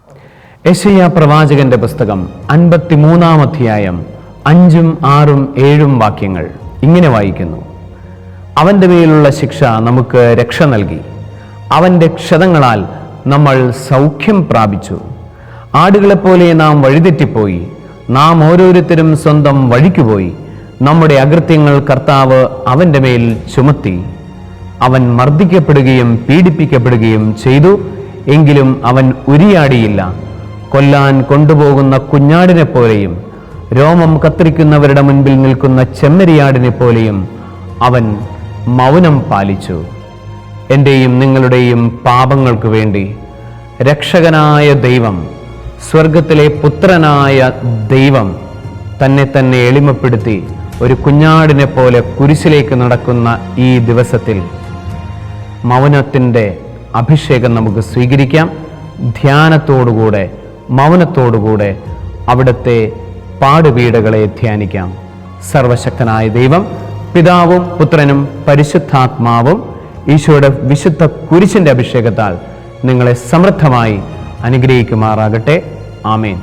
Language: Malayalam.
യെശയ്യാ പ്രവാചകന്റെ പുസ്തകം 53-ാം അധ്യായം 5, 6, 7 വാക്യങ്ങൾ ഇങ്ങനെ വായിക്കുന്നു: അവന്റെ മേലുള്ള ശിക്ഷ നമുക്ക് രക്ഷ നൽകി, അവന്റെ ക്ഷതങ്ങളാൽ നമ്മൾ സൗഖ്യം പ്രാപിച്ചു. ആടുകളെപ്പോലെ നാം വഴിതെറ്റിപ്പോയി, നാം ഓരോരുത്തരും സ്വന്തം വഴിക്കുപോയി. നമ്മുടെ അകൃത്യങ്ങൾ കർത്താവ് അവന്റെ മേൽ ചുമത്തി. അവൻ മർദ്ദിക്കപ്പെടുകയും പീഡിപ്പിക്കപ്പെടുകയും ചെയ്തു, എങ്കിലും അവൻ ഉരിയാടിയില്ല. കൊല്ലാൻ കൊണ്ടുപോകുന്ന കുഞ്ഞാടിനെ പോലെയും രോമം കത്തിരിക്കുന്നവരുടെ മുൻപിൽ നിൽക്കുന്ന ചെമ്മരിയാടിനെ പോലെയും അവൻ മൗനം പാലിച്ചു. എൻ്റെയും നിങ്ങളുടെയും പാപങ്ങൾക്ക് വേണ്ടി രക്ഷകനായ ദൈവം, സ്വർഗത്തിലെ പുത്രനായ ദൈവം തന്നെ എളിമപ്പെടുത്തി ഒരു കുഞ്ഞാടിനെ പോലെ കുരിശിലേക്ക് നടക്കുന്ന ഈ ദിവസത്തിൽ മൗനത്തിൻ്റെ അഭിഷേകം നമുക്ക് സ്വീകരിക്കാം. ധ്യാനത്തോടുകൂടെ, മൗനത്തോടുകൂടെ അവിടുത്തെ പാടുപീഡകളെ ധ്യാനിക്കാം. സർവശക്തനായ ദൈവം, പിതാവും പുത്രനും പരിശുദ്ധാത്മാവും ഈശോയുടെ വിശുദ്ധ കുരിശിൻ്റെ അഭിഷേകത്താൽ നിങ്ങളെ സമൃദ്ധമായി അനുഗ്രഹിക്കുമാറാകട്ടെ. ആമേൻ.